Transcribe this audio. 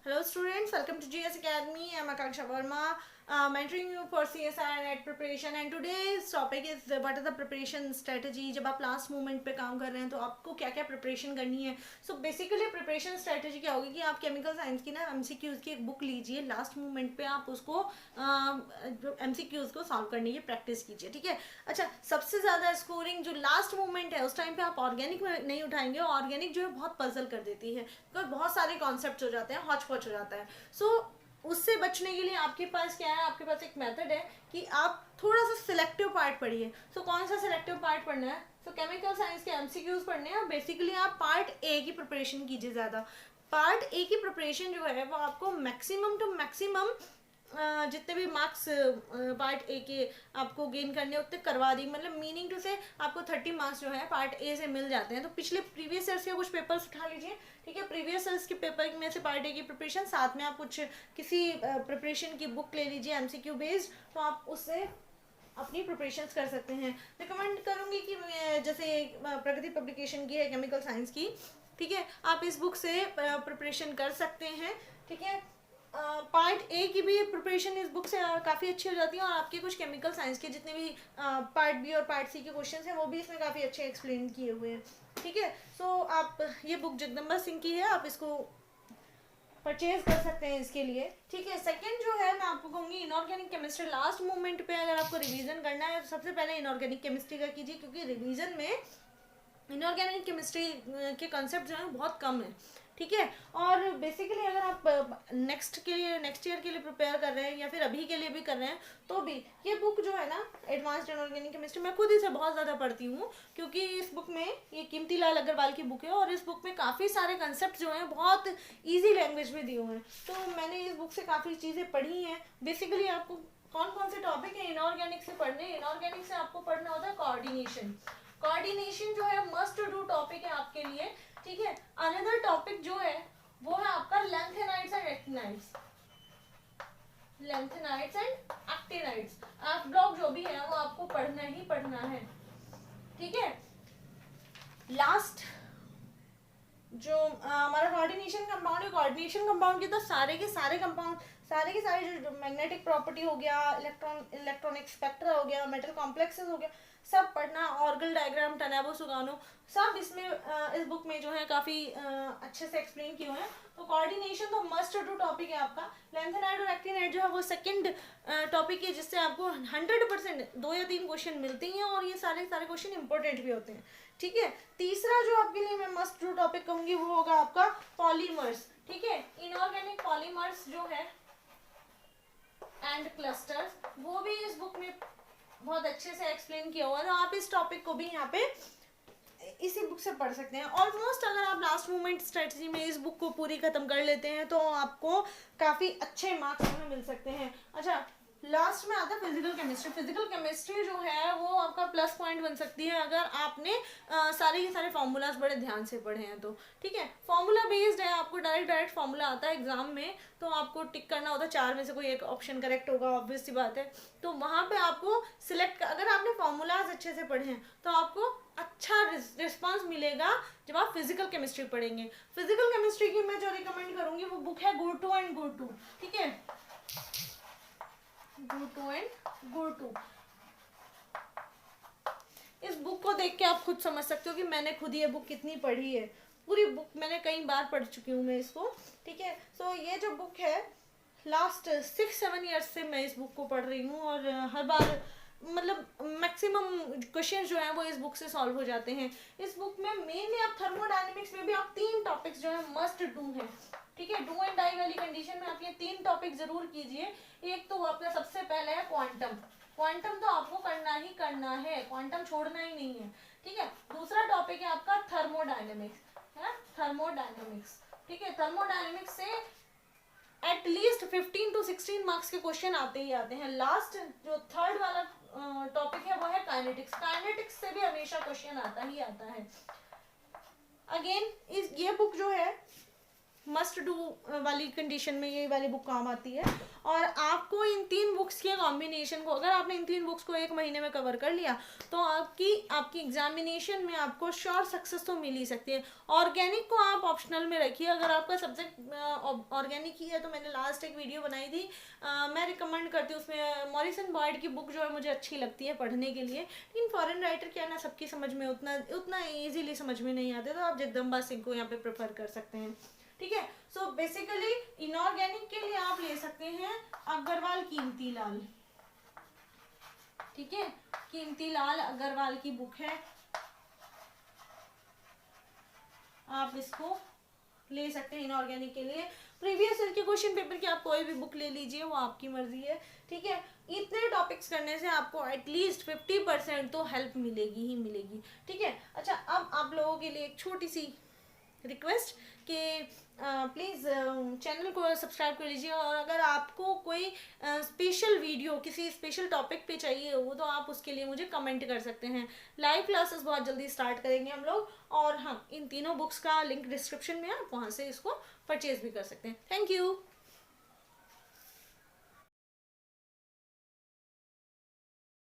Hello students, welcome to GS Academy. I am Akanksha Verma, mentoring you for CSI and NET preparation, and today's topic is what is the preparation strategy. जब आप last moment पे काम कर रहे हैं तो आपको क्या क्या प्रिपरेशन करनी है. सो बेसिकली प्रिपरेशन स्ट्रेटजी क्या होगी कि आप केमिकल साइंस की ना MCQs की एक बुक लीजिए, लास्ट मोमेंट पे आप उसको MCQs को सॉल्व करने की प्रैक्टिस कीजिए. ठीक है. अच्छा, सबसे ज़्यादा स्कोरिंग जो लास्ट मोमेंट है उस टाइम पे आप ऑर्गेनिक नहीं उठाएंगे. ऑर्गेनिक जो है बहुत पजल कर देती है, बिकॉज बहुत सारे कॉन्सेप्ट हो जाते हैं, हॉच पॉच हो जाता है. सो उससे बचने के लिए आपके पास क्या है, आपके पास एक मेथड है कि आप थोड़ा सा सिलेक्टिव पार्ट पढ़िए. सो कौन सा सिलेक्टिव पार्ट पढ़ना है? सो केमिकल साइंस के MCQs पढ़ने हैं. बेसिकली आप पार्ट ए की प्रिपरेशन कीजिए ज़्यादा. पार्ट ए की प्रिपरेशन जो है वो आपको मैक्सिमम टू मैक्सिमम जितने भी मार्क्स पार्ट ए के आपको गेन करने उतने करवा दी. मतलब मीनिंग टू से आपको 30 मार्क्स जो है पार्ट ए से मिल जाते हैं. तो पिछले प्रीवियस ईयर्स के कुछ पेपर्स उठा लीजिए. ठीक है. प्रीवियस ईयर्स के पेपर में से पार्ट ए की प्रिपरेशन, साथ में आप कुछ किसी प्रिपरेशन की बुक ले लीजिए MCQ बेस्ड, तो आप उससे अपनी प्रिपरेशंस कर सकते हैं. रिकमेंड करूँगी कि जैसे प्रगति पब्लिकेशन की है केमिकल साइंस की. ठीक है. आप इस बुक से प्रिपरेशन कर सकते हैं. ठीक है. पार्ट ए की भी प्रिपरेशन इस बुक से काफ़ी अच्छी हो जाती है, और आपके कुछ केमिकल साइंस के जितने भी पार्ट बी और पार्ट सी के क्वेश्चन हैं वो भी इसमें काफ़ी अच्छे एक्सप्लेन किए हुए हैं. ठीक है. सो आप ये बुक जगदम्बा सिंह की है, आप इसको परचेज कर सकते हैं इसके लिए. ठीक है. सेकंड जो है मैं आपको कहूँगी इनऑर्गेनिक केमिस्ट्री. लास्ट मोमेंट पे अगर आपको रिवीजन करना है तो सबसे पहले इनऑर्गेनिक केमिस्ट्री का कीजिए, क्योंकि रिवीजन में इनऑर्गेनिक केमिस्ट्री के कॉन्सेप्ट जो है बहुत कम है. ठीक है. और बेसिकली अगर आप नेक्स्ट ईयर के लिए प्रिपेयर कर रहे हैं या फिर अभी के लिए भी कर रहे हैं तो भी ये बुक जो है ना, एडवांस्ड इनऑर्गेनिक केमिस्ट्री, मैं खुद इसे बहुत ज़्यादा पढ़ती हूँ, क्योंकि इस बुक में ये कीमती लाल अग्रवाल की बुक है और इस बुक में काफ़ी सारे कंसेप्ट जो हैं बहुत ईजी लैंग्वेज में दिए हुए हैं. तो मैंने इस बुक से काफ़ी चीज़ें पढ़ी हैं. बेसिकली आपको कौन कौन से टॉपिक है इनऑर्गेनिक से पढ़ने. इनऑर्गेनिक से आपको पढ़ना होता है कोऑर्डिनेशन. कोऑर्डिनेशन जो है मस्ट डू टॉपिक है आपके लिए. ठीक है. अनदर टॉपिक जो है वो है आपका lanthanides and actinides. Lanthanides and actinides F block जो भी है वो आपको पढ़ना ही पढ़ना है. ठीक है. लास्ट जो हमारा कोऑर्डिनेशन कंपाउंड है, कोऑर्डिनेशन कंपाउंड के तो सारे के सारे कंपाउंड, सारे के सारे जो मैग्नेटिक प्रॉपर्टी हो गया, इलेक्ट्रॉनिक स्पेक्ट्रा हो गया, मेटल कॉम्प्लेक्सेस हो गया, सब पढ़ना. ऑर्गल डायग्राम, टनेबो सुगानो, सब इसमें इस बुक में जो है काफ़ी अच्छे से एक्सप्लेन किए हुए हैं. तो कोऑर्डिनेशन तो मस्ट डू टॉपिक है आपका. लैंथेनाइड और एक्टिनाइड जो है वो सेकंड टॉपिक है, जिससे आपको 100% 2 या 3 क्वेश्चन मिलते हैं, और ये सारे सारे क्वेश्चन इंपॉर्टेंट भी होते हैं. ठीक है. तीसरा जो आपके लिए मैं मस्ट डू टॉपिक कहूँगी वो होगा आपका पॉलीमर्स. ठीक है. इनऑर्गेनिक पॉलीमर्स जो है एंड क्लस्टर्स, वो भी इस बुक में बहुत अच्छे से एक्सप्लेन किया हुआ है. तो आप इस टॉपिक को भी यहाँ पे इसी बुक से पढ़ सकते हैं. ऑलमोस्ट अगर आप लास्ट मोमेंट स्ट्रेटजी में इस बुक को पूरी खत्म कर लेते हैं तो आपको काफ़ी अच्छे मार्क्स हमें मिल सकते हैं. अच्छा, लास्ट में आता है फिजिकल केमिस्ट्री. फिजिकल केमिस्ट्री जो है वो आपका प्लस पॉइंट बन सकती है अगर आपने सारे के सारे फॉर्मूलाज बड़े ध्यान से पढ़े हैं तो. ठीक है. फॉर्मूला बेस्ड है, आपको डायरेक्ट फॉर्मूला आता है एग्जाम में, तो आपको टिक करना होता है 4 में से कोई एक ऑप्शन करेक्ट होगा, ऑब्वियस सी बात है. तो वहाँ पे आपको सिलेक्ट, अगर आपने फॉर्मूलाज अच्छे से पढ़े हैं तो आपको अच्छा रिस्पांस मिलेगा जब आप फिजिकल केमिस्ट्री पढ़ेंगे. फिजिकल केमिस्ट्री की मैं जो रिकमेंड करूँगी वो बुक है गुरटू एंड गुरटू. ठीक है. गुरटू एंड गुरटू. इस बुक को देख के आप खुद समझ सकते हो कि मैंने खुद ये बुक कितनी पढ़ी है. पूरी बुक मैंने कई बार पढ़ चुकी हूँ मैं इसको. ठीक है. सो ये जो बुक है लास्ट 6-7 ईयर्स से मैं इस बुक को पढ़ रही हूँ, और हर बार मतलब मैक्सिमम क्वेश्चन जो हैं वो इस बुक से सॉल्व हो जाते हैं. इस बुक में मेनली आप थर्मोडायनेमिक्स में भी आप 3 टॉपिक्स जो है मस्ट डू हैं. ठीक है. डू एंड डाई वाली कंडीशन में आप ये 3 टॉपिक जरूर कीजिए. एक तो आपका सबसे पहले है क्वांटम. क्वांटम तो आपको करना ही करना है, क्वांटम छोड़ना ही नहीं है. ठीक है. दूसरा टॉपिक है आपका थर्मोडायनेमिक्स. है थर्मोडायनेमिक्स. ठीक है. थर्मोडायनेमिक्स से एटलीस्ट 15 to 16 मार्क्स के क्वेश्चन आते ही आते हैं. लास्ट जो थर्ड वाला टॉपिक है वो है काइनेटिक्स. काइनेटिक्स से भी हमेशा क्वेश्चन आता ही आता है. अगेन ये बुक जो है मस्ट डू वाली कंडीशन में ये वाली बुक काम आती है। और आपको इन 3 बुक्स के कॉम्बिनेशन को, अगर आपने इन 3 बुक्स को 1 महीने में कवर कर लिया तो आपकी एग्जामिनेशन में आपको श्योर सक्सेस तो मिल ही सकती है। ऑर्गेनिक को आप ऑप्शनल में रखिए, अगर आपका सब्जेक्ट ऑर्गेनिक ही है तो मैंने लास्ट एक वीडियो बनाई थी, मैं रिकमेंड करती हूँ उसमें मॉरिसन बॉयड की बुक जो है मुझे अच्छी लगती है पढ़ने के लिए। लेकिन फॉरेन राइटर क्या है ना, सबकी समझ में उतना ईजिली समझ में नहीं आते, तो आप जगदम्बा सिंह को यहाँ पे प्रेफर कर सकते हैं। ठीक है, सो बेसिकली इनऑर्गेनिक के लिए आप ले सकते हैं अग्रवाल कीमतीलाल। ठीक है, कीमतीलाल अग्रवाल की बुक है, आप इसको ले सकते हैं इनऑर्गेनिक के लिए। प्रीवियस ईयर के क्वेश्चन पेपर की आप कोई भी बुक ले लीजिए, वो आपकी मर्जी है। ठीक है, इतने टॉपिक्स करने से आपको एटलीस्ट 50% तो हेल्प मिलेगी ही मिलेगी। ठीक है, अच्छा अब आप लोगों के लिए एक छोटी सी रिक्वेस्ट कि प्लीज़ चैनल को सब्सक्राइब कर लीजिए, और अगर आपको कोई स्पेशल वीडियो किसी स्पेशल टॉपिक पे चाहिए हो तो आप उसके लिए मुझे कमेंट कर सकते हैं। लाइव क्लासेस बहुत जल्दी स्टार्ट करेंगे हम लोग, और हाँ, इन तीनों बुक्स का लिंक डिस्क्रिप्शन में है, आप वहाँ से इसको परचेज भी कर सकते हैं। Thank you.